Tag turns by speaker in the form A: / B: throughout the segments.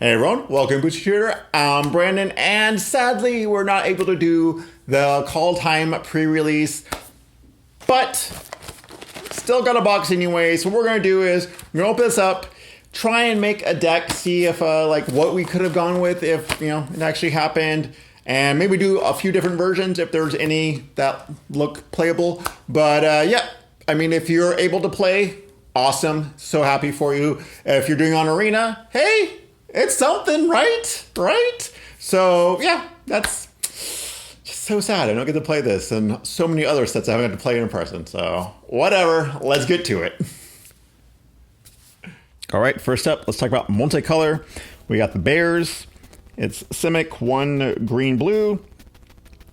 A: Hey everyone, welcome to Tutor. I'm Brandon, and sadly we're not able to do the Kaldheim pre-release, but still got a box anyway. So what we're gonna do is we're gonna open this up, try and make a deck, see if like what we could have gone with if it actually happened, and maybe do a few different versions if there's any that look playable. But yeah, I mean, if you're able to play, awesome. So happy for you. If you're doing on Arena, hey. It's something, right? Right? So, yeah, that's just so sad. I don't get to play this and so many other sets I haven't had to play in person. So, whatever. Let's get to it. All right, first up, let's talk about multicolor. We got the Bears. It's Simic, 1 green, blue.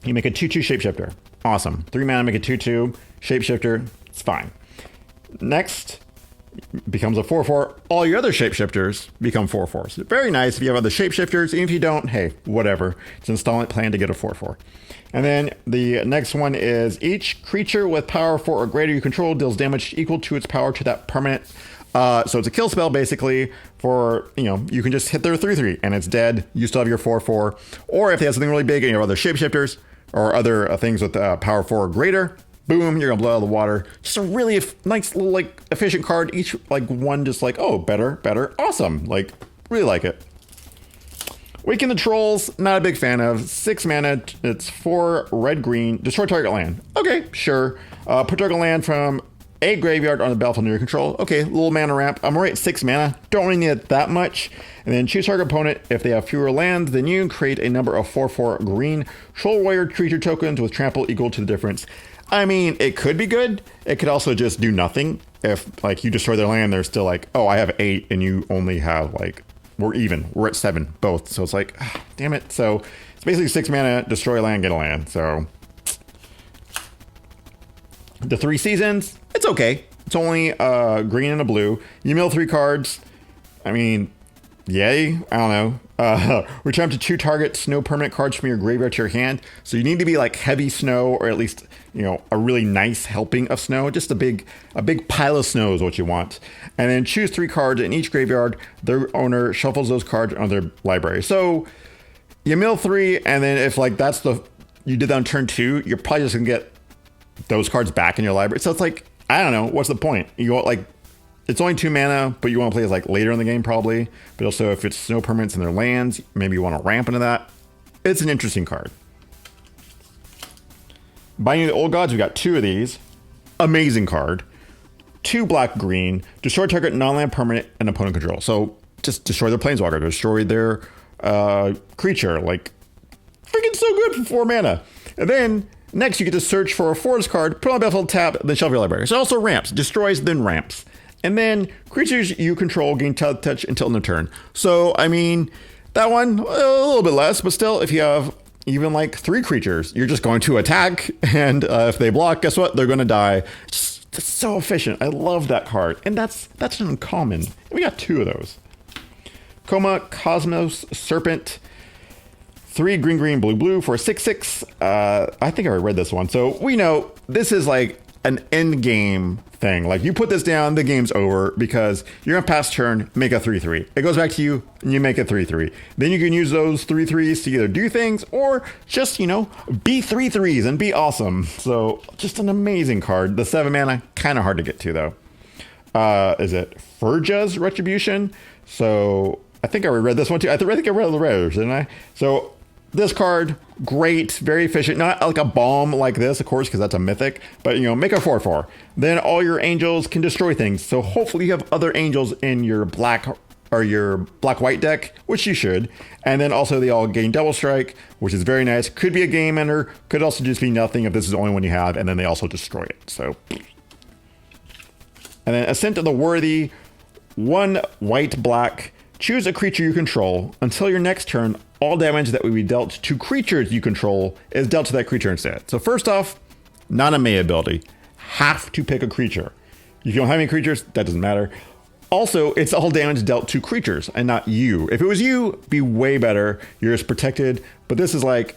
A: You make a 2/2 shapeshifter. Awesome. 3 mana, make a 2/2 shapeshifter. It's fine. Next, becomes a 4/4. All your other shapeshifters become 4/4s. Very nice if you have other shapeshifters. Even if you don't, hey, whatever. It's an installment plan to get a 4/4. And then the next one is each creature with power 4 or greater you control deals damage equal to its power to that permanent. So it's a kill spell basically for, you can just hit their 3/3 and it's dead. You still have your 4/4. Or if they have something really big and you have other shapeshifters or other things with power 4 or greater, boom, you're gonna blow out of the water. Just a really nice little efficient card. Each one just oh, better, awesome. Really like it. Waken the Trolls, not a big fan of. 6 mana, it's 4 red green, destroy target land. Okay, sure. Put target land from a graveyard on the battlefield under your control. Okay, little mana ramp. I'm already at 6 mana, don't really need it that much. And then choose target opponent. If they have fewer lands than you, create a number of 4/4 green Troll Warrior creature tokens with trample equal to the difference. I mean, it could be good. It could also just do nothing. If you destroy their land, they're still oh, I have 8 and you only have we're even. We're at 7 both. So it's damn it. So it's basically 6 mana, destroy land, get a land. So the 3 seasons, it's okay. It's only green and a blue. You mill 3 cards. I mean, yay. I don't know. Return up to 2 target snow permanent cards from your graveyard to your hand. So you need to be heavy snow, or at least a really nice helping of snow. Just a big pile of snow is what you want. And then choose 3 cards in each graveyard. Their owner shuffles those cards on their library. So you mill 3, and then if that's you did that on turn 2, you're probably just gonna get those cards back in your library. So it's I don't know, what's the point? You want it's only 2 mana, but you want to play as later in the game probably. But also if it's snow permanents in their lands, maybe you want to ramp into that. It's an interesting card. Binding of the Old Gods, we got 2 of these. Amazing card. 2 black green. Destroy target non-land permanent and opponent control. So just destroy their planeswalker. Destroy their creature. Freaking so good for 4 mana. And then next you get to search for a forest card, put on the battlefield, tap, then shelve your library. So also ramps. Destroys, then ramps. And then creatures you control gain touch until end of turn. So, I mean, that one, a little bit less, but still, if you have even 3 creatures, you're just going to attack. And if they block, guess what? They're going to die. It's so efficient. I love that card. And that's uncommon. We got 2 of those. Coma, Cosmos, Serpent. 3 green, green, blue, blue for a 6/6. I think I already read this one. So we know this is an end game thing. You put this down, the game's over because you're gonna pass turn, make a 3/3. It goes back to you and you make a 3/3. Then you can use those 3/3s to either do things or just, be 3/3s and be awesome. So just an amazing card. The 7 mana, kind of hard to get to though. Is it Furja's Retribution? So I think I already read this one too. I think I read the others, didn't I? So this card, great, very efficient. Not a bomb like this, of course, because that's a mythic. But, make a 4/4. Then all your angels can destroy things. So hopefully you have other angels in your black or your black-white deck, which you should. And then also they all gain double strike, which is very nice. Could be a game ender. Could also just be nothing if this is the only one you have. And then they also destroy it. So, and then Ascent of the Worthy, 1 white-black. Choose a creature you control. Until your next turn, all damage that would be dealt to creatures you control is dealt to that creature instead. So first off, not a May ability. Have to pick a creature. If you don't have any creatures, that doesn't matter. Also, it's all damage dealt to creatures and not you. If it was you, it'd be way better. You're just protected. But this is I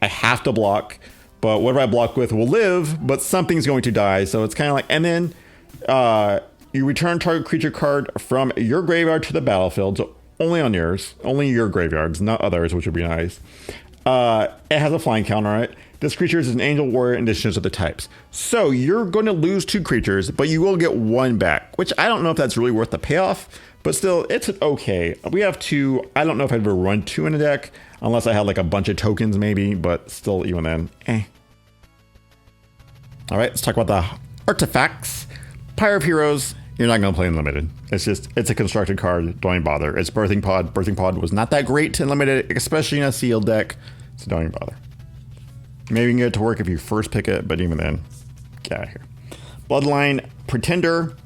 A: have to block. But whatever I block with will live, but something's going to die. So it's kind of and then you return target creature card from your graveyard to the battlefield. So only on yours, only your graveyards, not others, which would be nice. It has a flying counter on it. This creature is an angel warrior in addition to the types. So you're going to lose 2 creatures, but you will get 1 back, which I don't know if that's really worth the payoff, but still, it's okay. We have 2. I don't know if I'd ever run 2 in a deck, unless I had like a bunch of tokens maybe, but still, even then, eh. All right, let's talk about the artifacts. Pyre of Heroes, you're not going to play in Limited. It's a constructed card. Don't even bother. It's Birthing Pod. Birthing Pod was not that great in Limited, especially in a sealed deck, so don't even bother. Maybe you can get it to work if you first pick it, but even then, get out of here. Bloodline Pretender,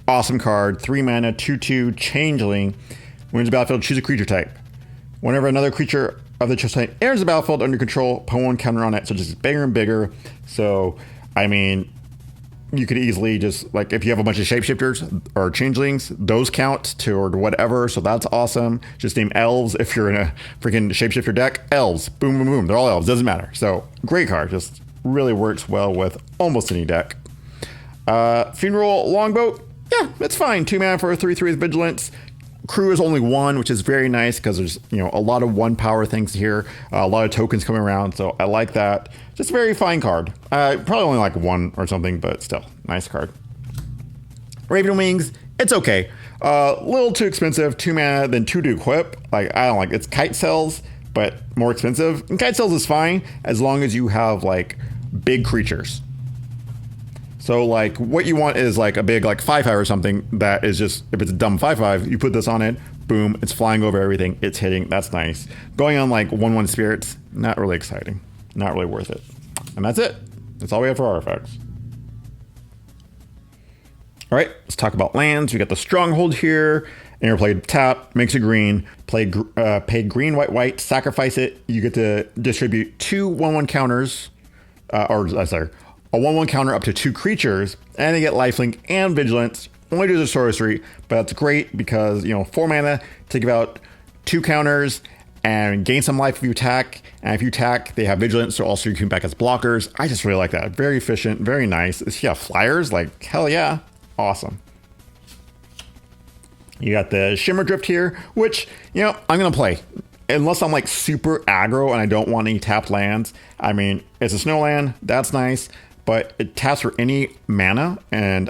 A: awesome card. 3 mana, 2/2, Changeling. When it's battlefield, choose a creature type. Whenever another creature of the chosen type enters the battlefield under control, put 1 counter on it, so just bigger and bigger. So, I mean, you could easily just, like, if you have a bunch of shapeshifters or changelings, those count toward whatever, so that's awesome. Just name elves if you're in a freaking shapeshifter deck. Elves, boom, boom, boom. They're all elves, doesn't matter. So, great card. Just really works well with almost any deck. Funeral Longboat, yeah, it's fine. 2 mana for a 3/3 with Vigilance. Crew is only 1, which is very nice because there's, you know, a lot of 1 power things here, a lot of tokens coming around, so I like that. Just a very fine card. Probably only like 1 or something, but still, nice card. Raven Wings, it's okay. Little too expensive, 2 mana, then 2 to equip. Like, I don't like it's Kite Cells, but more expensive. And Kite Cells is fine as long as you have like big creatures. So like what you want is like a big like 5/5 or something that is just, if it's a dumb 5/5, you put this on it, boom, it's flying over everything, it's hitting, that's nice. Going on like 1/1 spirits, not really exciting, not really worth it. And that's it. That's all we have for artifacts. All right, let's talk about lands. We got the Stronghold here. Interplay tap, makes it green. Pay green, white, white, sacrifice it. You get to distribute 2 1/1 counters, a 1/1 counter up to 2 creatures, and they get lifelink and vigilance. Only do the sorcery, but that's great because, you know, 4 mana to give out 2 counters and gain some life if you attack. And if you attack, they have vigilance, so also you can back as blockers. I just really like that. Very efficient, very nice. If you have flyers, like, hell yeah, awesome. You got the Shimmer Drift here, which, you know, I'm gonna play. Unless I'm like super aggro and I don't want any tapped lands. I mean, it's a snow land, that's nice. But it taps for any mana, and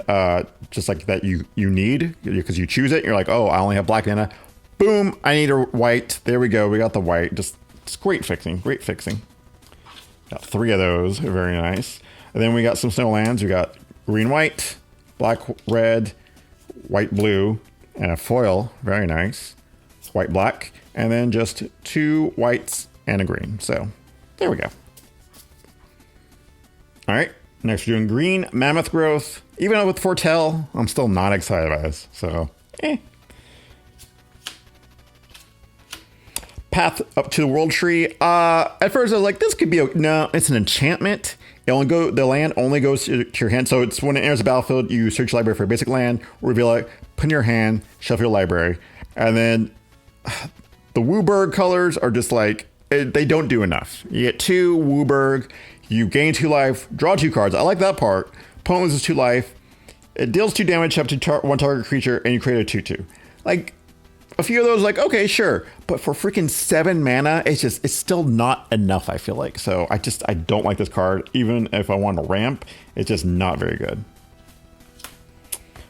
A: just like that you need, because you choose it. You're like, oh, I only have black mana. Boom, I need a white. There we go. We got the white. Just, it's great fixing. Great fixing. Got 3 of those. Very nice. And then we got some snow lands. We got green, white, black, red, white, blue, and a foil. Very nice. White, black. And then just 2 whites and a green. So there we go. All right. Next, we're doing green Mammoth Growth. Even with Foretell, I'm still not excited by this. So, Path up to the World Tree. At first, I was like, this could be no. It's an enchantment. The land only goes to your hand. So it's when it enters the battlefield, you search your library for a basic land, reveal it, put in your hand, shuffle your library, and then the Wooburg colors are just like they don't do enough. You get 2 Wooburg. You gain 2 life, draw 2 cards. I like that part. Opponent loses 2 life. It deals 2 damage up to 1 target creature, and you create a 2/2. Like, a few of those, like, okay, sure. But for freaking 7 mana, it's still not enough, I feel like. So I don't like this card. Even if I want to ramp, it's just not very good.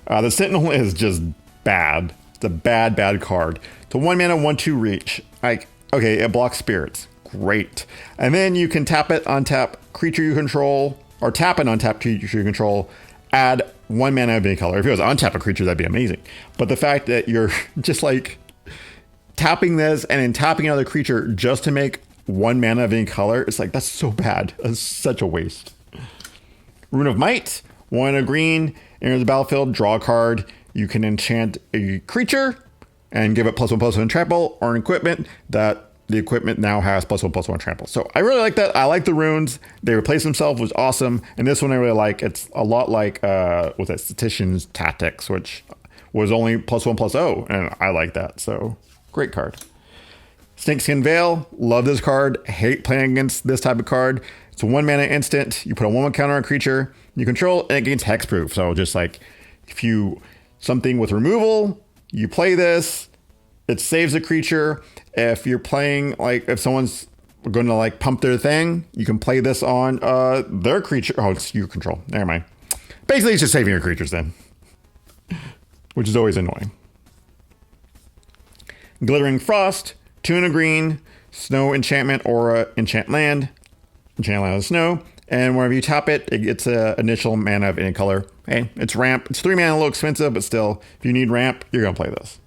A: The Sentinel is just bad. It's a bad, bad card. It's a 1 mana, 1/2 reach. Like, okay, it blocks spirits. Great. And then you can tap it, untap creature you control, or tap and untap creature you control, add 1 mana of any color. If it was untap a creature, that'd be amazing. But the fact that you're just like tapping this and then tapping another creature just to make 1 mana of any color, it's like, that's so bad. That's such a waste. Rune of Might, 1 a green, enter the battlefield, draw a card. You can enchant a creature and give it +1/+1 trample, or an equipment that the equipment now has +1/+1 trample. So I really like that. I like the runes. They replace themselves, was awesome. And this one I really like. It's a lot like with that Statistician's Tactics, which was only +1/+0, and I like that. So great card. Snakeskin Veil, love this card. Hate playing against this type of card. It's a 1 mana instant. You put a 1/1 counter on a creature you control, and it gains hexproof. So just like if you something with removal, you play this. It saves a creature. If you're playing, like, if someone's going to, like, pump their thing, you can play this on their creature. Oh, it's your control. Never mind. Basically, it's just saving your creatures then, which is always annoying. Glittering Frost, 2 and a green, snow enchantment or enchant land with snow. And whenever you tap it, it gets an initial mana of any color. Hey, it's ramp. It's 3 mana, a little expensive, but still, if you need ramp, you're going to play this.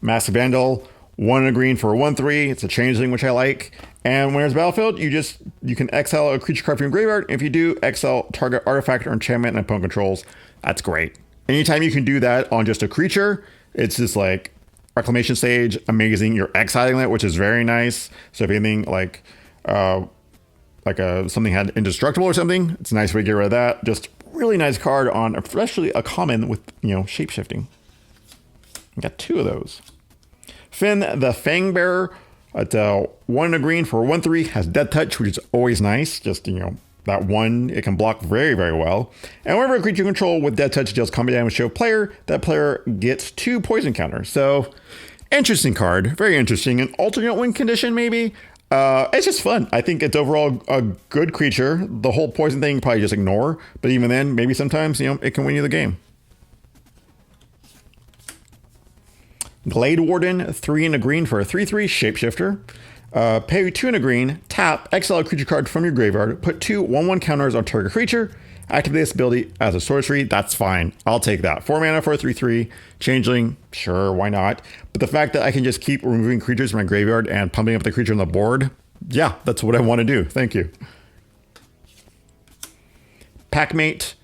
A: Massive Vandal, 1 and a green for a 1/3. It's a changeling, which I like. And when it's battlefield, you can exile a creature card from your graveyard. If you do, exile target artifact or enchantment and opponent controls. That's great. Anytime you can do that on just a creature, it's just like Reclamation Sage, amazing. You're exiling that, which is very nice. So if anything like something had indestructible or something, it's a nice way to get rid of that. Just really nice card on, especially a common with, shape shifting. Got 2 of those. Finn the Fangbearer at 1 and a green for a 1/3 has Death Touch, which is always nice. Just that one, it can block very, very well. And whenever a creature you control with Death Touch deals combat damage to a player, that player gets 2 poison counters. So interesting card, very interesting. An alternate win condition maybe. It's just fun. I think it's overall a good creature. The whole poison thing probably just ignore, but even then, maybe sometimes it can win you the game. Glade Warden, 3 and a green for a 3/3 shapeshifter. Pay 2 and a green, tap, exile a creature card from your graveyard, put 2 1/1 counters on target creature, activate this ability as a sorcery. That's fine. I'll take that. 4 mana for a 3/3. Changeling, sure, why not? But the fact that I can just keep removing creatures from my graveyard and pumping up the creature on the board, yeah, that's what I want to do. Thank you. Packmate,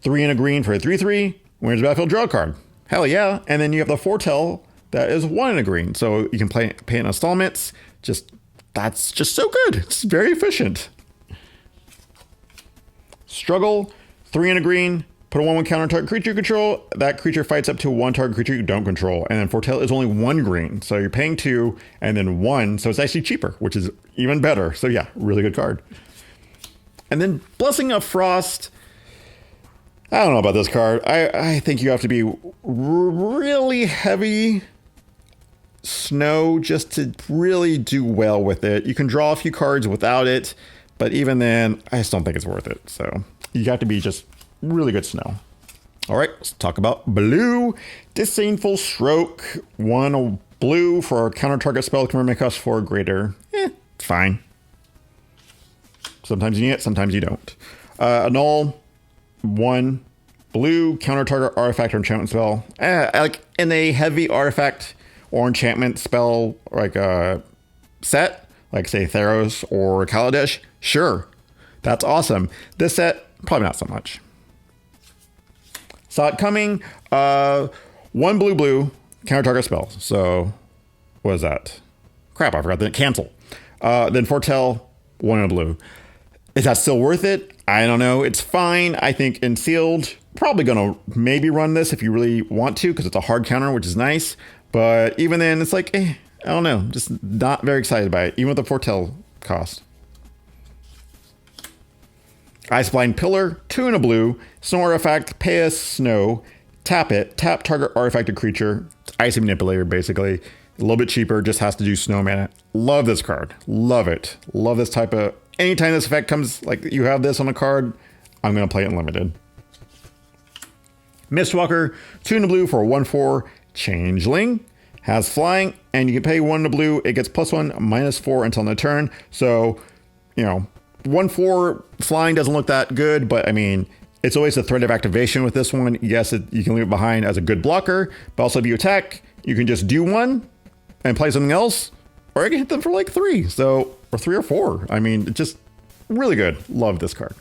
A: 3 and a green for a 3/3. When it's battlefield, draw a card. Hell yeah. And then you have the Foretell that is 1 and a green. So you can pay in installments. That's just so good. It's very efficient. Struggle, 3 and a green. Put a 1/1 counter on target creature you control. That creature fights up to 1 target creature you don't control. And then Foretell is only 1 green. So you're paying 2 and then 1. So it's actually cheaper, which is even better. So yeah, really good card. And then Blessing of Frost. I don't know about this card. I think you have to be really heavy snow just to really do well with it. You can draw a few cards without it, but even then, I just don't think it's worth it. So you got to be just really good snow. All right, let's talk about blue. Disdainful Stroke, 1 blue for a counter target spell can make us 4 greater. It's fine. Sometimes you need it, sometimes you don't. Annul, 1 blue counter target artifact or enchantment spell. Like in a heavy artifact or enchantment spell, like a set, like say Theros or Kaladesh, sure, that's awesome. This set, probably not so much. Saw it coming. 1 blue counter target spell. So what is that? Crap, I forgot that. Cancel. Then Foretell, 1 and a blue. Is that still worth it? I don't know. It's fine. I think in sealed, probably gonna maybe run this if you really want to, because it's a hard counter, which is nice. But even then, it's like, I don't know. Just not very excited by it, even with the Foretell cost. Iceblind Pillar, 2 and a blue. Snow artifact, pay a snow. Tap it. Tap target artifacted creature. It's Icy Manipulator, basically. A little bit cheaper, just has to do snow mana. Love this card. Love it. Love this type of... Anytime this effect comes, like you have this on a card, I'm going to play it in limited. Mistwalker, 2 and a blue for a 1/4. Changeling. Has flying, and you can pay 1 in a blue. It gets +1, -4 until end turn. So, 1/4 flying doesn't look that good, but I mean, it's always a threat of activation with this one. Yes, you can leave it behind as a good blocker, but also if you attack, you can just do 1 and play something else, or I can hit them for like 3. So, or 3 or 4. I mean, it's just really good. Love this card.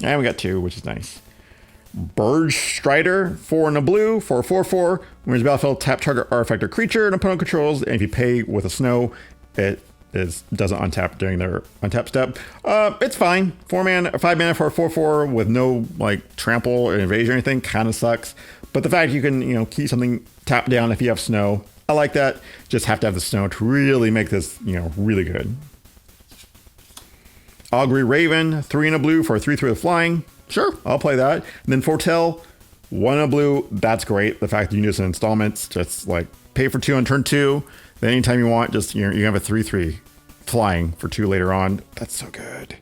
A: And we got 2, which is nice. Burge Strider, 4 and a blue for a 4/4. When it's battlefield, tap target artifact or creature an opponent controls, and if you pay with a snow, it doesn't untap during their untap step. It's fine. 5 mana for a 4/4 with no like trample or invasion or anything kind of sucks. But the fact you can keep something tapped down if you have snow, I like that. Just have to have the snow to really make this really good. Augury Raven, 3 and a blue for a 3/3 with flying. Sure, I'll play that. And then Foretell, 1 in a blue, that's great. The fact that you can do this in installments, just like pay for 2 on turn 2, then anytime you want, just you have a 3/3 flying for 2 later on. That's so good.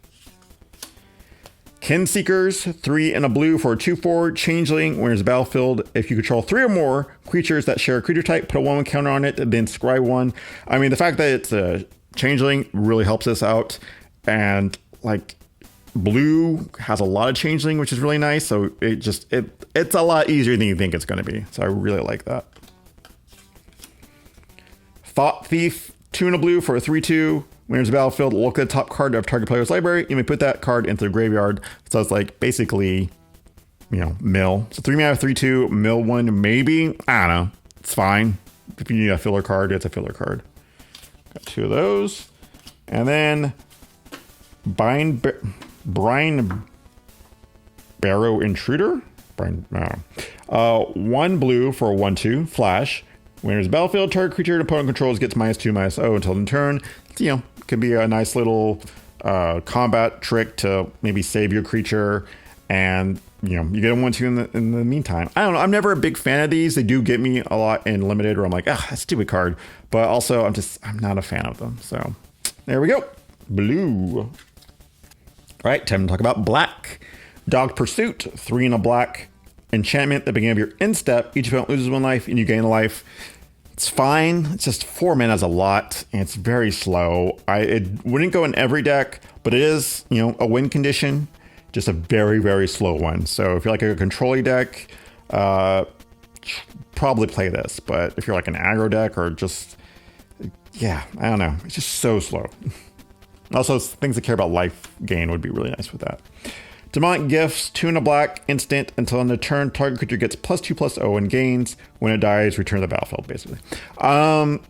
A: Kin Seekers, 3 in a blue for a 2/4 changeling. When it's battlefield, if you control 3 or more creatures that share a creature type, put a 1/1 counter on it, and then scry 1. I mean, the fact that it's a changeling really helps us out, and like blue has a lot of changeling, which is really nice. So it's a lot easier than you think it's going to be. So I really like that. Thought Thief, 2 in a blue for a 3/2. When there's a battlefield, look at the top card of target player's library. You may put that card into the graveyard. So it's like basically, mill. So 3 mana, 3/2, mill 1, maybe. I don't know. It's fine. If you need a filler card, it's a filler card. Got 2 of those. And then Brine Barrow Intruder. 1 blue for a 1/2 flash. When there's a battlefield, target creature and opponent controls gets -2/-0 until the turn. Could be a nice little combat trick to maybe save your creature, and you get a 1/2 in the meantime. I don't know. I'm never a big fan of these. They do get me a lot in limited, where I'm like, that's a stupid card. But also, I'm not a fan of them. So there we go. Blue. All right, time to talk about black. Dog Pursuit, 3 in a black. Enchantment at the beginning of your end step. Each opponent loses 1 life and you gain a life. It's fine. It's just 4 mana is a lot, and it's very slow. It wouldn't go in every deck, but it is, a win condition. Just a very, very slow one. So if you're like a control deck, probably play this. But if you're like an aggro deck or just, I don't know. It's just so slow. Also, things that care about life gain would be really nice with that. Demonic Gifts, 2 in a black, instant. Until end of turn, target creature gets +2/+0 and gains. When it dies, return to the battlefield, basically. I'm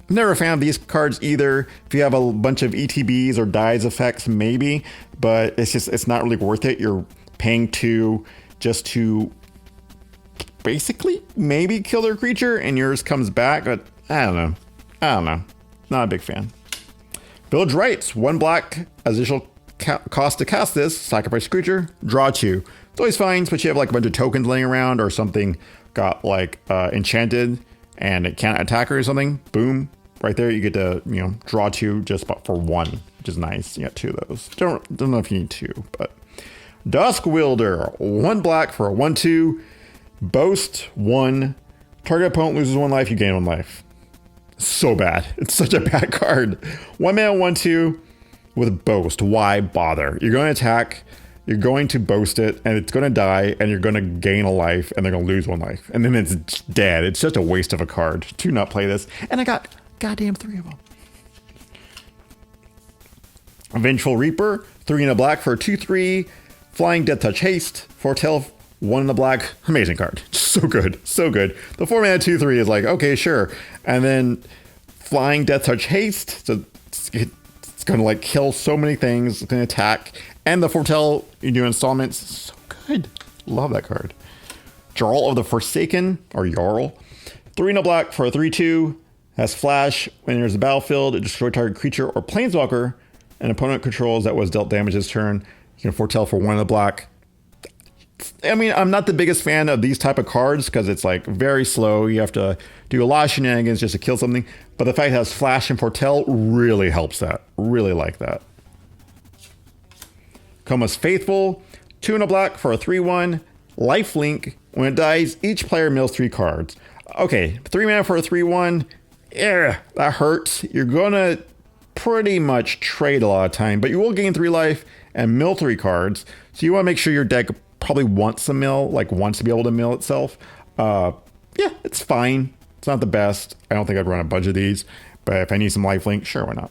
A: never a fan of these cards either. If you have a bunch of ETBs or dies effects, maybe. But it's not really worth it. You're paying 2 just to basically maybe kill their creature, and yours comes back. But I don't know. Not a big fan. Village Rites, 1 black, additional cost to cast this, sacrifice creature, draw 2. It's always fine, but you have like a bunch of tokens laying around, or something got like enchanted and it can't attack or something. Boom, right there you get to draw 2 just for 1, which is nice. You got 2 of those. Don't know if you need 2, but Dusk Wielder, 1 black for a 1/2. Boast 1. Target opponent loses 1 life, you gain 1 life. So bad. It's such a bad card. 1 mana, 1/2. With Boast. Why bother? You're going to attack, you're going to boast it, and it's going to die, and you're going to gain a life, and they're going to lose 1 life. And then it's dead. It's just a waste of a card. Do not play this. And I got goddamn 3 of them. Vengeful Reaper, 3 in a black for a 2/3. Flying Death Touch Haste. Foretell, 1 in the black. Amazing card. So good. So good. The 4 mana 2/3 is like, okay, sure. And then Flying Death Touch Haste. So it's going to like kill so many things. It's going to attack. And the Foretell, you do installments. So good. Love that card. Jarl of the Forsaken, or Jarl. 3 in a black for a 3/2. Has flash. When there's a battlefield, it destroys target creature or planeswalker an opponent controls that was dealt damage this turn. You can foretell for 1 in the black. I mean, I'm not the biggest fan of these type of cards because it's like very slow. You have to do a lot of shenanigans just to kill something. But the fact that it has flash and foretell really helps that. Really like that. Koma's Faithful, 2 in a black for a 3/1. Lifelink. When it dies, each player mills 3 cards. Okay, 3 mana for a 3/1. Yeah, that hurts. You're gonna pretty much trade a lot of time, but you will gain 3 life and mill 3 cards. So you want to make sure your deck probably wants a mill, like wants to be able to mill itself. Yeah, it's fine. It's not the best. I don't think I'd run a bunch of these, but if I need some lifelink, sure, why not?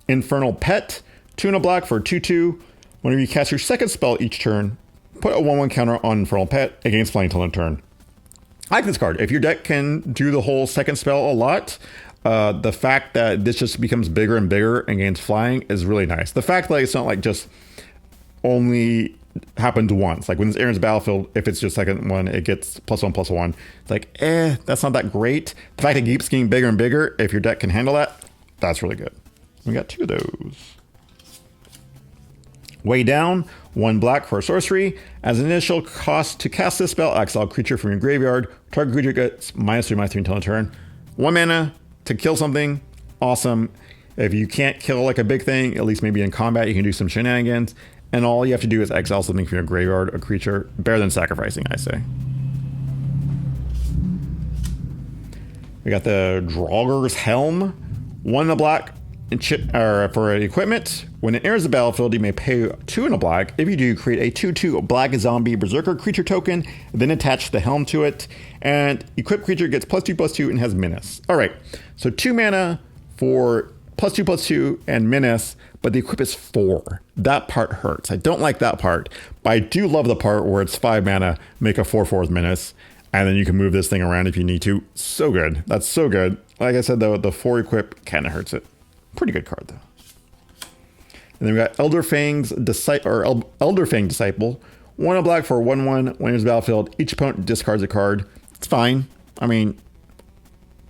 A: Infernal Pet, 2 in a black for a 2/2. Whenever you cast your second spell each turn, put a 1/1 counter on Infernal Pet against flying until end turn. I like this card. If your deck can do the whole second spell a lot, the fact that this just becomes bigger and bigger against flying is really nice. The fact that it's not like just only happened once. Like when this enters the battlefield, if it's your second one, it gets +1/+1. It's like, that's not that great. The fact it keeps getting bigger and bigger, if your deck can handle that, that's really good. We got 2 of those. Way Down, 1 black for a sorcery. As an initial cost to cast this spell, exile a creature from your graveyard. Target creature gets -3/-3 until end turn. 1 mana to kill something. Awesome. If you can't kill like a big thing, at least maybe in combat, you can do some shenanigans. And all you have to do is exile something from your graveyard, a creature. Better than sacrificing, I say. We got the Draugur's Helm. 1 in a black for equipment. When it enters the battlefield, you may pay 2 in a black. If you do, create a 2/2 black zombie berserker creature token, then attach the helm to it. And equipped creature gets +2/+2 and has menace. All right, so 2 mana for +2/+2 and menace, but the equip is 4. That part hurts. I don't like that part, but I do love the part where it's 5 mana, make a 4/4 with menace, and then you can move this thing around if you need to. So good. That's so good. Like I said, though, the 4 equip kind of hurts it. Pretty good card, though. And then we got Elder Fang's Elder Fang Disciple. 1 in a black for 1/1. When it's battlefield, each opponent discards a card. It's fine. I mean,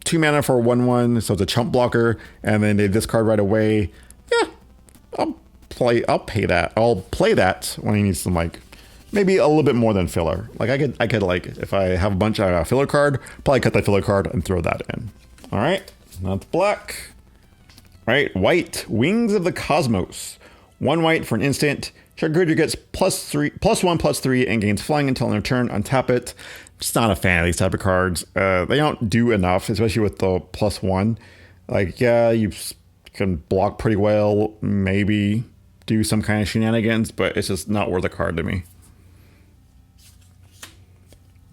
A: 2 mana for 1/1, so it's a chump blocker, and then they discard right away. Yeah, I'll pay that. I'll play that when he needs some, like, maybe a little bit more than filler. Like I could like, if I have a bunch of filler card, probably cut that filler card and throw that in. All right, that's black. All right, white, Wings of the Cosmos. 1 white for an instant. Target creature gets +1/+3 and gains flying until end of turn. Untap it. Just not a fan of these type of cards. They don't do enough, especially with the +1. Like, yeah, you can block pretty well, maybe do some kind of shenanigans, but it's just not worth a card to me.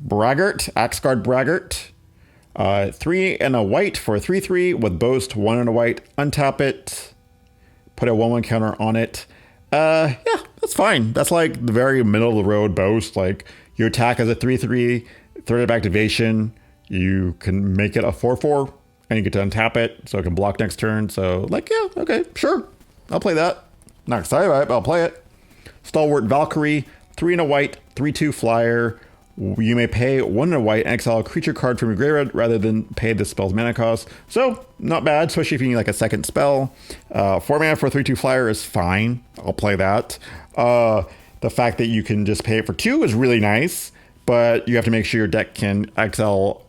A: Braggart, Axguard Braggart. 3 and a white for a 3/3 with Boast. 1 and a white. Untap it. Put a 1/1 counter on it. Yeah, that's fine. That's like the very middle of the road Boast. Like, you attack as a 3/3, threat of activation. You can make it a 4/4, and you get to untap it, so it can block next turn. So, like, yeah, okay, sure. I'll play that. Not excited about it, but I'll play it. Stalwart Valkyrie, 3 and a white, 3/2 flyer. You may pay 1 and a white and exile a creature card from your graveyard rather than pay the spell's mana cost. So, not bad, especially if you need like a second spell. 4 mana for a 3/2 flyer is fine. I'll play that. The fact that you can just pay it for 2 is really nice, but you have to make sure your deck can exile,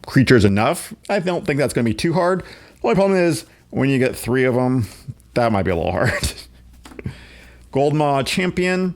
A: creatures enough. I don't think that's going to be too hard. The only problem is when you get 3 of them, that might be a little hard. Goldmaw Champion.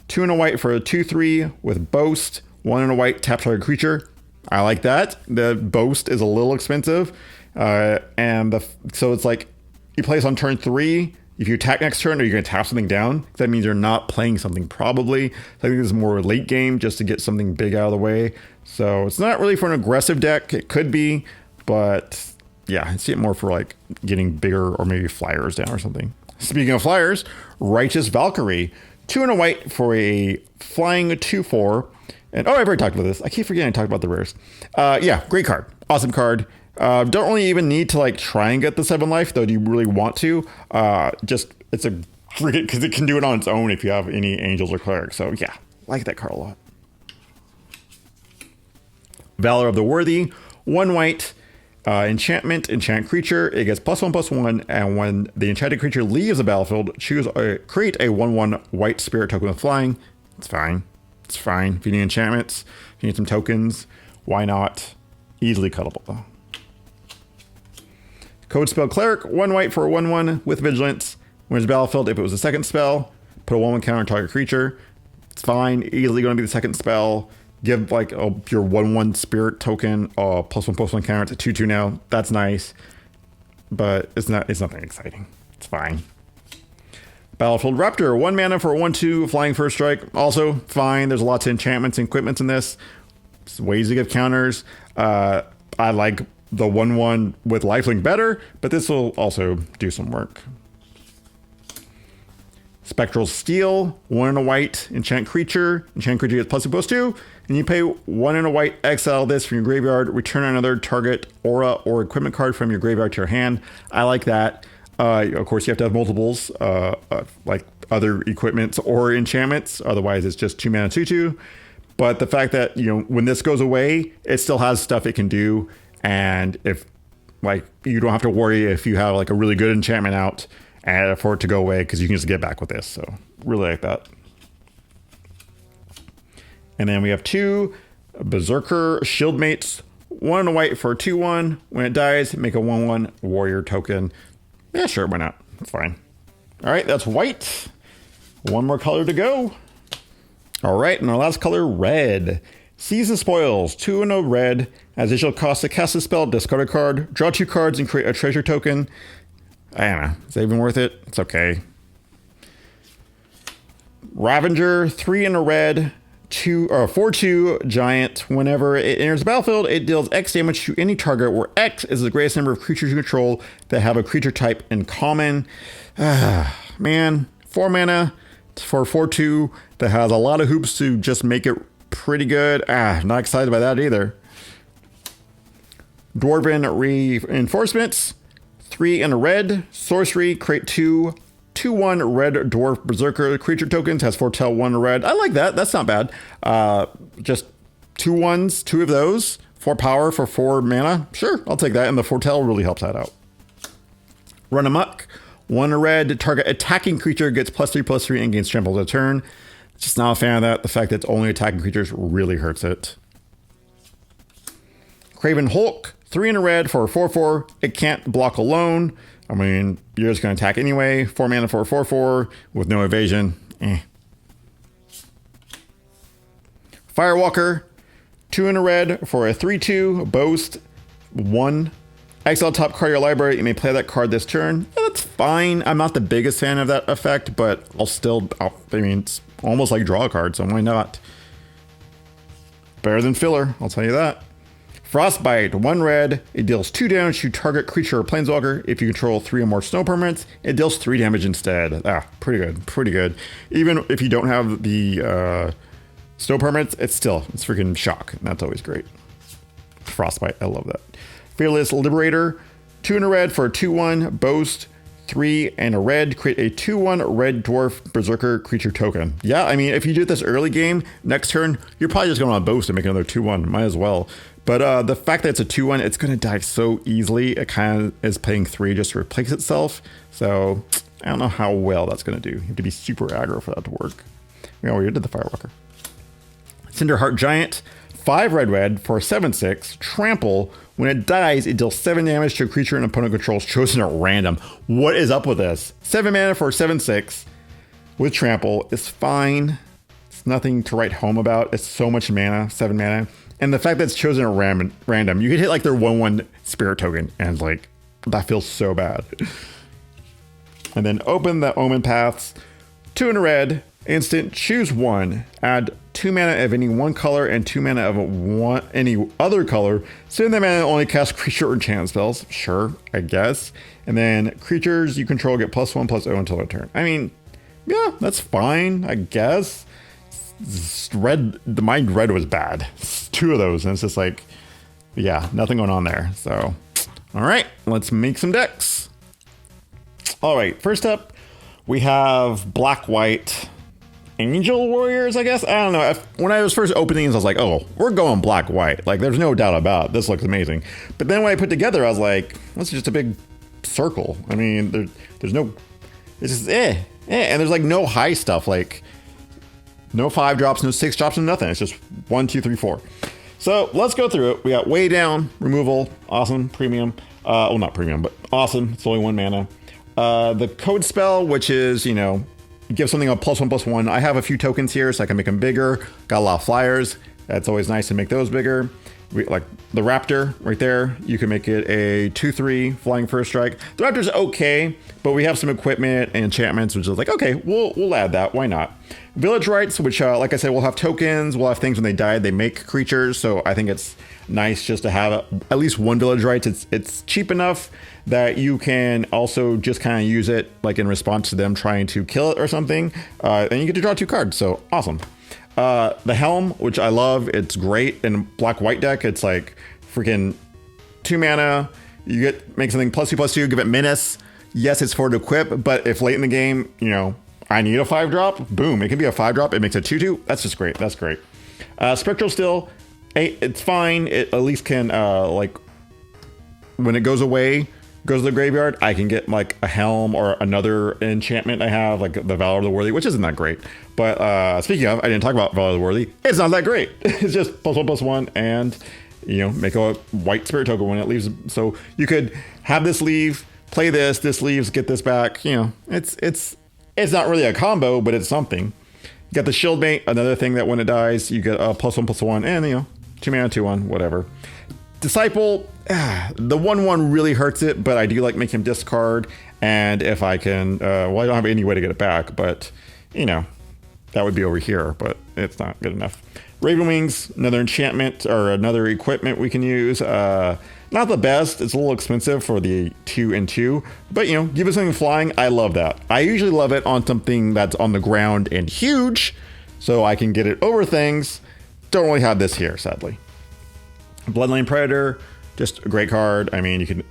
A: 2 and a white for a 2/3 with Boast. 1 and a white, tap target creature. I like that. The Boast is a little expensive. So it's like, you play this on turn 3. If you attack next turn, are you going to tap something down? That means you're not playing something, probably. I think this is more late game, just to get something big out of the way. So it's not really for an aggressive deck. It could be, but yeah, I see it more for like getting bigger or maybe flyers down or something. Speaking of flyers, Righteous Valkyrie. 2 and a white for a flying 2/4. And I've already talked about this. I keep forgetting I talked about the rares. Yeah, great card. Awesome card. Don't really even need to like try and get the 7 life, though. Do you really want to? It's a freaking, because it can do it on its own if you have any angels or clerics. So yeah, like that card a lot. Valor of the Worthy. 1 white. Enchant creature. It gets +1/+1, and when the enchanted creature leaves the battlefield, create a 1/1 white spirit token with flying. It's fine. It's fine. If you need enchantments, if you need some tokens, why not? Easily cuttable, though. Code Spell Cleric. 1 white for a 1/1 with Vigilance. When it's battlefield, if it was a second spell, put a 1/1 counter on target creature. It's fine. Easily going to be the second spell. Give like your 1/1 spirit token +1/+1 counter. It's a 2/2 now. That's nice, but it's nothing exciting. It's fine. Battlefield Raptor. 1 mana for a 1/2 flying first strike. Also fine. There's lots of enchantments and equipments in this. Ways to give counters. I like the 1/1 with lifelink better, but this will also do some work. Spectral Steel, 1 and a white, enchant creature. Enchant creature gets +2/+2, and you pay 1 and a white, exile this from your graveyard, return another target aura or equipment card from your graveyard to your hand. I like that. Of course, you have to have multiples, like other equipments or enchantments. Otherwise, it's just 2 mana 2/2. But the fact that, when this goes away, it still has stuff it can do. And if, like, you don't have to worry if you have, like, a really good enchantment out for it to go away, because you can just get back with this. So really like that. And then we have 2 Berserker Shield Mates. 1 and a white for a 2/1. When it dies, make a 1/1 warrior token. Yeah, sure, why not? It's fine. All right, that's white. 1 more color to go. All right, and our last color, red. Season Spoils, 2 and a red. As additional cost to cast a spell, discard a card, draw 2 cards, and create a treasure token. I don't know. Is that even worth it? It's okay. Ravager, 3 and a red. 4/2 giant. Whenever it enters the battlefield, it deals X damage to any target where X is the greatest number of creatures you control that have a creature type in common. Man, 4 mana for 4/2 that has a lot of hoops to just make it pretty good. Not excited by that either. Dwarven Reinforcements, 3 and a red. Sorcery, create 2/1 red dwarf berserker creature tokens, has foretell 1 red. I like that. That's not bad. Just 2/1s, 2 of those, 4 power for 4 mana. Sure, I'll take that. And the foretell really helps that out. Run amok, 1 red. Target attacking creature gets +3/+3 and gains trample a turn. Just not a fan of that. The fact that it's only attacking creatures really hurts it. Craven Hulk, 3 and a red for a 4/4. It can't block alone. I mean, you're just going to attack anyway. 4 mana for a 4/4 with no evasion. Firewalker, 2 and a red for a 3/2. Boast, 1. Exile top card of your library. You may play that card this turn. Yeah, that's fine. I'm not the biggest fan of that effect, but I mean, it's almost like draw a card, so why not? Better than filler, I'll tell you that. Frostbite, 1 red. It deals 2 damage to target creature or planeswalker. If you control 3 or more snow permanents, it deals 3 damage instead. Pretty good, pretty good. Even if you don't have the snow permanents, it's freaking shock. And that's always great. Frostbite, I love that. Fearless Liberator, 2 and a red for a 2/1. Boast, 3 and a red. Create a 2/1 red dwarf berserker creature token. Yeah, I mean, if you do this early game, next turn, you're probably just going to boast and make another 2/1. Might as well. But the fact that it's a 2/1, it's going to die so easily. It kind of is paying 3 just to replace itself. So I don't know how well that's going to do. You have to be super aggro for that to work. We already did the Firewalker. Cinderheart Giant, 5 red for a 7/6. Trample. When it dies, it deals 7 damage to a creature an opponent controls chosen at random. What is up with this? 7 mana for a 7/6 with trample is fine. It's nothing to write home about. It's so much mana, 7 mana. And the fact that it's chosen at random, you could hit like their 1/1 spirit token and like, that feels so bad. And then open the Omen Paths, 2 and a red, instant, choose 1, add 2 mana of any one color and 2 mana of any other color. Spend that mana only cast creature or enchantment spells. Sure, I guess. And then creatures you control get +1/+0 until their turn. I mean, yeah, that's fine, I guess. My red was bad. 2 of those, and it's just like, yeah, nothing going on there. So, all right, let's make some decks. All right, first up, we have black-white Angel Warriors, I guess. I don't know. When I was first opening these, I was like, oh, we're going black-white. Like, there's no doubt about it. This looks amazing. But then when I put together, I was like, this is just a big circle. I mean, there's no, it's just and there's like no high stuff, like no 5 drops, no 6 drops, no nothing. It's just 1, 2, 3, 4. So let's go through it. We got Way Down, removal, awesome, premium. Well, not premium, but awesome. It's only 1 mana. The Code Spell, which is, give something a +1/+1. I have a few tokens here, so I can make them bigger. Got a lot of flyers. That's always nice to make those bigger. Like the Raptor right there, you can make it a 2/3 flying first strike. The Raptor's okay, but we have some equipment and enchantments, which is like, okay, we'll add that. Why not? Village Rites, which, like I said, we'll have tokens. We'll have things when they die, they make creatures. So I think it's nice just to have at least 1 Village Rites. It's cheap enough that you can also just kind of use it like in response to them trying to kill it or something. And you get to draw 2 cards. So awesome. The Helm, which I love, it's great in black-white deck. It's like freaking 2 mana. You make something +2/+2, give it Menace. Yes, it's 4 to equip, but if late in the game, I need a 5-drop, boom, it can be a 5-drop. It makes a 2/2. That's just great. That's great. Spectral Steel, it's fine. It at least can, like, when it goes away, goes to the graveyard, I can get like a helm or another enchantment I have, like the Valor of the Worthy, which isn't that great. But speaking of, I didn't talk about Valor of the Worthy. It's not that great. It's just +1/+1, and make a white spirit token when it leaves. So you could have this leave, play this leaves, get this back. It's not really a combo, but it's something. You got the Shield Mate, another thing that when it dies, you get a +1/+1, and 2 mana, 2/1, whatever. Disciple, the 1/1 really hurts it, but I do like making him discard. And if I can, I don't have any way to get it back, but that would be over here, but it's not good enough. Raven Wings, another enchantment or another equipment we can use. Not the best. It's a little expensive for the 2 and 2, but give us something flying. I love that. I usually love it on something that's on the ground and huge, so I can get it over things. Don't really have this here, sadly. Bloodline Predator, just a great card. I mean, you can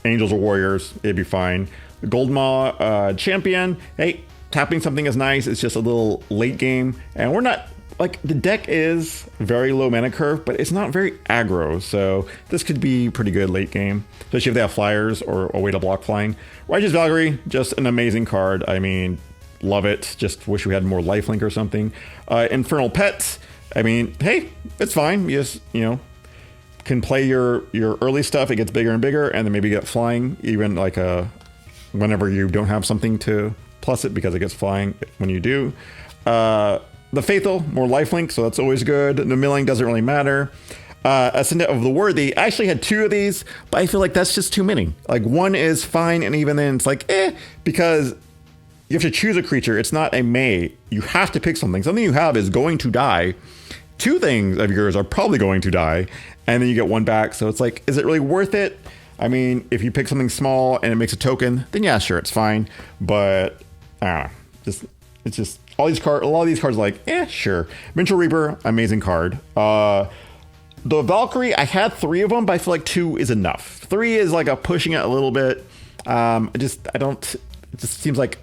A: Angels or Warriors, it'd be fine. Gold Maw Champion, hey, tapping something is nice. It's just a little late game, and we're not like, the deck is very low mana curve, but it's not very aggro, so this could be pretty good late game, especially if they have flyers or a way to block flying. Righteous Valkyrie, just an amazing card. I mean, love it. Just wish we had more lifelink or something. Infernal Pets, I mean, hey, it's fine. You just, can play your early stuff. It gets bigger and bigger, and then maybe get flying, even like whenever you don't have something to plus it, because it gets flying when you do. The Faithful, more lifelink, so that's always good. The milling doesn't really matter. Ascendant of the Worthy, I actually had 2 of these, but I feel like that's just too many. Like, 1 is fine, and even then it's like, because you have to choose a creature. It's not a may. You have to pick something. Something you have is going to die. 2 things of yours are probably going to die, and then you get 1 back. So it's like, is it really worth it? I mean, if you pick something small and it makes a token, then yeah, sure, it's fine. But I don't know. It's just a lot of these cards are like, sure. Vengeful Reaper, amazing card. The Valkyrie, I had 3 of them, but I feel like 2 is enough. 3 is like pushing it a little bit. It just seems like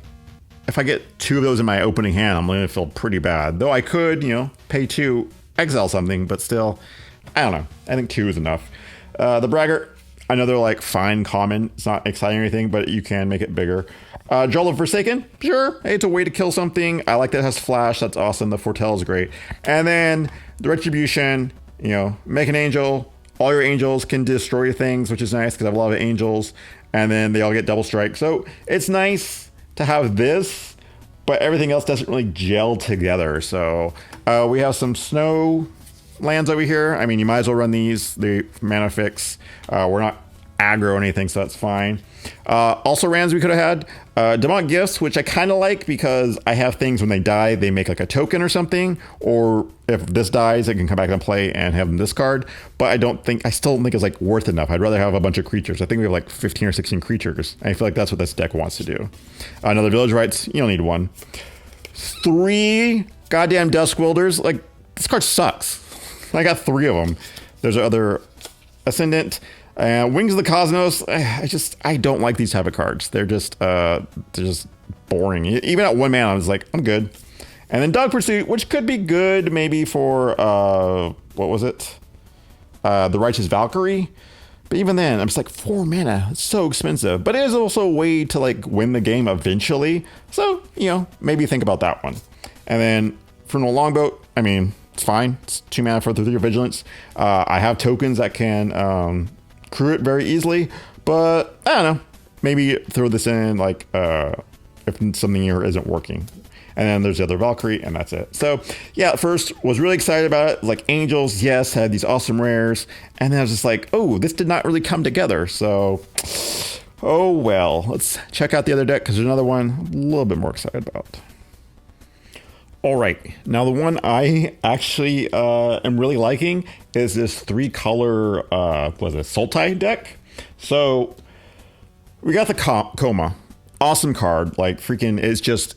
A: if I get 2 of those in my opening hand, I'm going to feel pretty bad. Though I could, pay 2, exile something, but still, I don't know. I think 2 is enough. The Braggart, another fine common. It's not exciting or anything, but you can make it bigger. Jarl of Forsaken, sure. Hey, it's a way to kill something. I like that it has flash. That's awesome. The Foretell is great. And then the Retribution, make an angel. All your angels can destroy things, which is nice because I have a lot of angels. And then they all get double strike. So it's nice to have this, but everything else doesn't really gel together. So we have some snow lands over here. I mean, you might as well run these. The mana fix. We're not aggro or anything, so that's fine. Also Rans we could have had. Demonic Gifts, which I kind of like because I have things when they die, they make a token or something. Or if this dies, it can come back and play and have them discard. But I still don't think it's worth enough. I'd rather have a bunch of creatures. I think we have 15 or 16 creatures. I feel like that's what this deck wants to do. Another Village Rites, you don't need 1. 3 goddamn Dusk Wielders. This card sucks. I got 3 of them. There's other Ascendant. Wings of the Cosmos, I don't like these type of cards. They're just boring. Even at 1 mana, I was like, I'm good. And then Dog Pursuit, which could be good maybe for, what was it? The Righteous Valkyrie. But even then, I'm just 4 mana. It's so expensive. But it is also a way to win the game eventually. So, maybe think about that one. And then Infernal Longboat, I mean, it's fine. It's 2 mana for the 3 Vigilance. I have tokens that can crew it very easily, but I don't know. Maybe throw this in if something here isn't working. And then there's the other Valkyrie, and that's it. So yeah, at first was really excited about it. Angels, yes, had these awesome rares, and then I was just oh, this did not really come together. So, oh well. Let's check out the other deck because there's another one I'm a little bit more excited about. All right, now the one I actually am really liking is this 3-color, Sultai deck. So we got the Coma, awesome card. It's just,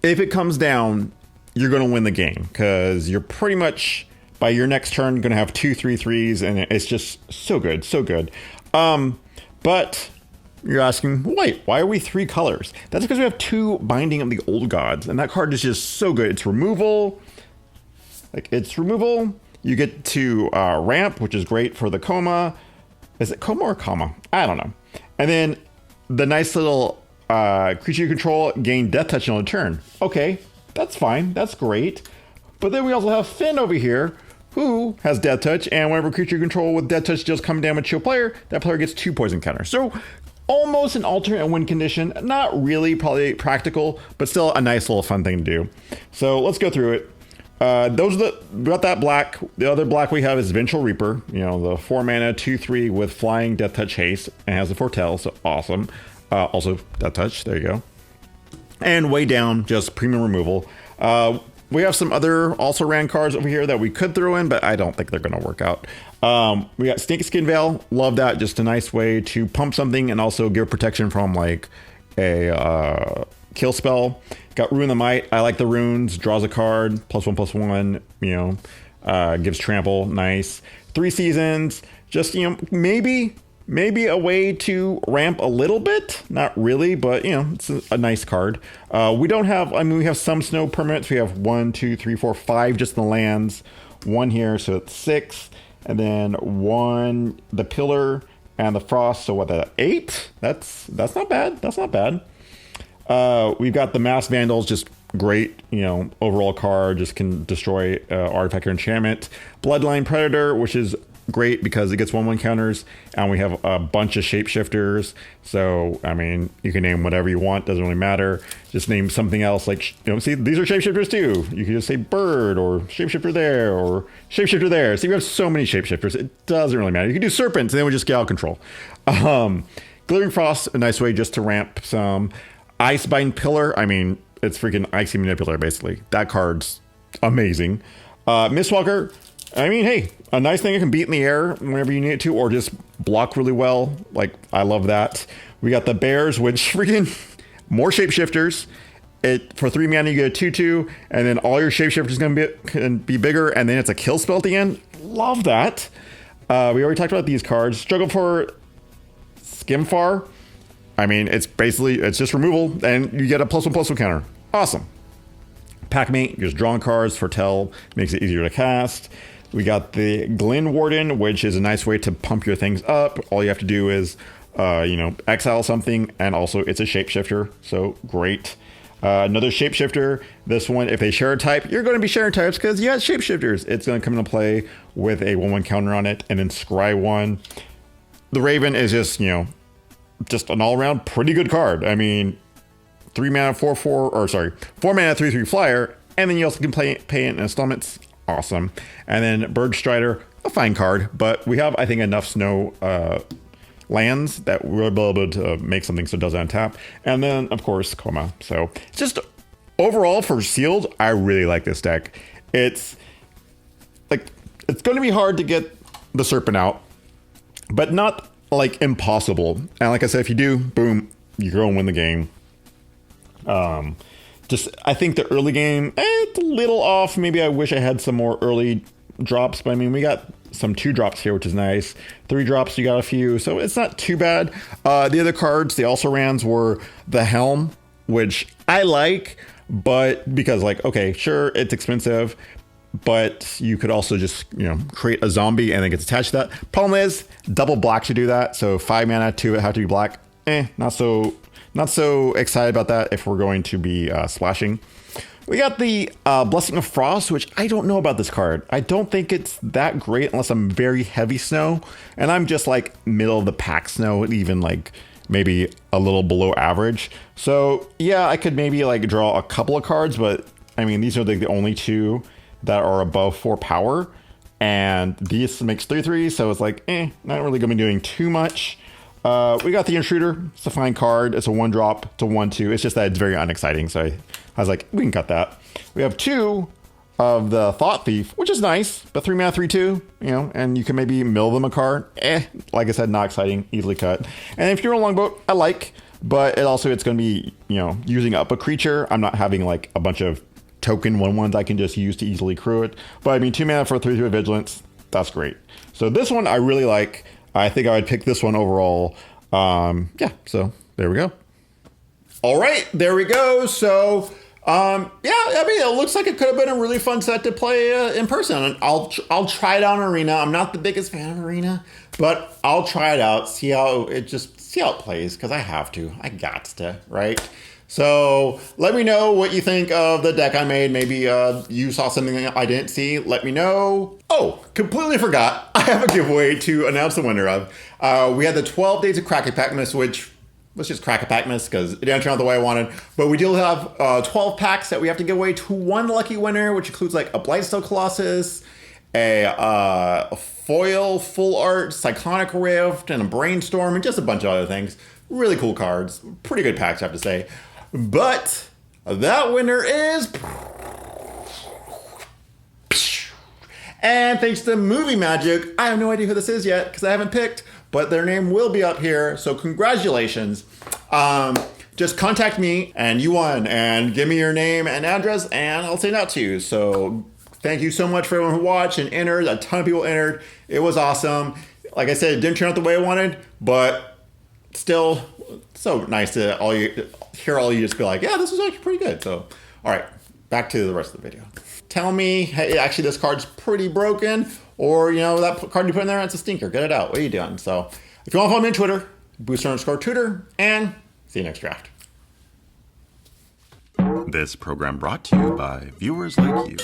A: if it comes down, you're gonna win the game because you're pretty much by your next turn gonna have 2 3/3s, and it's just so good, so good. But you're asking, wait, why are we 3 colors? That's because we have 2 Binding of the Old Gods, and that card is just so good. It's removal. You get to ramp, which is great for the Coma. Is it Coma or Comma? I don't know. And then the nice little creature you control gain death touch on a turn. Okay, that's fine. That's great. But then we also have Finn over here, who has death touch, and whenever creature you control with death touch deals common damage to a player, that player gets 2 poison counters. So almost an alternate win condition. Not really probably practical, but still a nice little fun thing to do. So let's go through it. We got that black. The other black we have is Vengeful Reaper. You know, the 4 mana, 2/3 with flying, death touch, haste, and has the foretell. So awesome. Also death touch. There you go. And way down, just premium removal. We have some other also ran cards over here that we could throw in, but I don't think they're going to work out. We got Snakeskin Veil. Love that. Just a nice way to pump something and also give protection from like a kill spell. Got Ruin the Might. I like the runes. Draws a card. +1/+1. You know, gives trample. Nice. 3 seasons. Just, you know, maybe a way to ramp a little bit. Not really, but, you know, it's a nice card. We don't have, I mean, we have some snow permanents. We have 1, 2, 3, 4, 5 just in the lands. 1 here, so it's 6. And then 1, the Pillar and the Frost. So what, that 8? That's not bad. That's not bad. We've got the Mass Vandals, just great, you know, overall card, just can destroy artifact or enchantment. Bloodline Predator, which is great because it gets 1/1 counters, and we have a bunch of shapeshifters. So, I mean, you can name whatever you want, doesn't really matter. Just name something else, like, you know, see, these are shapeshifters too. You can just say bird, or shapeshifter there, or shapeshifter there. See, we have so many shapeshifters, it doesn't really matter. You can do serpents, and then we just get out of control. Glittering Frost, a nice way just to ramp some. Icebind Pillar, I mean, it's freaking Icy Manipulator, basically. That card's amazing. Mistwalker, I mean, hey, a nice thing it can beat in the air whenever you need it to, or just block really well. Like, I love that. We got the Bears, which freaking more shapeshifters. For 3 mana, you get a 2/2, and then all your shapeshifters can be bigger, and then it's a kill spell at the end. Love that. We already talked about these cards. Struggle for Skimfar. I mean, it's just removal, and you get a +1/+1 counter. Awesome. Packmate, just drawing cards. Foretell makes it easier to cast. We got the Glen Warden, which is a nice way to pump your things up. All you have to do is, you know, exile something, and also it's a shapeshifter, so great. Another shapeshifter. This one, if they share a type, you're going to be sharing types because you got shapeshifters. It's going to come into play with a 1/1 counter on it, and then scry 1. The Raven is just, you know, just an all-around pretty good card. I mean, 4 mana 3/3 flyer, and then you also can pay it in installments. Awesome. And then Bird Strider, a fine card, but we have, I think, enough snow lands that we're able to make something so it doesn't untap. And then, of course, Coma. So just overall for sealed, I really like this deck. It's going to be hard to get the Serpent out, but not like impossible. And like I said, if you do, boom, you go and win the game. I think the early game, it's a little off. Maybe I wish I had some more early drops, but I mean, we got some 2 drops here, which is nice. 3 drops, you got a few, so it's not too bad. The other cards, the also rans, were the Helm, which I like, but because, like, okay, sure, it's expensive, but you could also just, you know, create a zombie and then get attached to that. Problem is, double black to do that, so 5 mana to it have to be black. Not so excited about that if we're going to be splashing. We got the Blessing of Frost, which I don't know about this card. I don't think it's that great unless I'm very heavy snow, and I'm just like middle of the pack snow, even like maybe a little below average. So yeah, I could maybe like draw a couple of cards, but I mean, these are like the only 2 that are above 4 power, and this makes 3/3, so it's like, not really gonna be doing too much. We got the Intruder. It's a fine card. It's a 1-drop. It's a 1/2. It's just that it's very unexciting, so I was like, we can cut that. We have 2 of the Thought Thief, which is nice, but 3 mana 3/2, you know, and you can maybe mill them a card. Like I said, not exciting, easily cut. And if you're a longboat, I like, but it's going to be, you know, using up a creature. I'm not having like a bunch of token 1/1s I can just use to easily crew it. But I mean, 2 mana for 3/3 Vigilance, that's great. So this one I really like. I think I would pick this one overall. Yeah, so there we go. All right, there we go. So, yeah, I mean, it looks like it could have been a really fun set to play in person. And I'll try it out in Arena. I'm not the biggest fan of Arena, but I'll try it out, see how it just see how it plays, because I have to. I got to, right? So let me know what you think of the deck I made. Maybe you saw something I didn't see. Let me know. Oh, completely forgot. I have a giveaway to announce the winner of. We had the 12 Days of Crack-A-Pac-Mas, which let's just Crack-A-Pac-Mas because it didn't turn out the way I wanted. But we do have 12 packs that we have to give away to one lucky winner, which includes like a Blightsteel Colossus, a foil full art Cyclonic Rift, and a Brainstorm, and just a bunch of other things. Really cool cards. Pretty good packs, I have to say. But that winner is... And thanks to Movie Magic, I have no idea who this is yet because I haven't picked, but their name will be up here. So congratulations. Just contact me and you won, and give me your name and address and I'll send it out to you. So thank you so much for everyone who watched and entered. A ton of people entered. It was awesome. Like I said, it didn't turn out the way I wanted, but still so nice to hear all you just be like, yeah, this was actually pretty good. So, all right, back to the rest of the video. Tell me, hey, actually this card's pretty broken, or that card you put in there, it's a stinker. Get it out. What are you doing? So if you want to follow me on Twitter, booster_tutor, and see you next draft.
B: This program brought to you by viewers like you.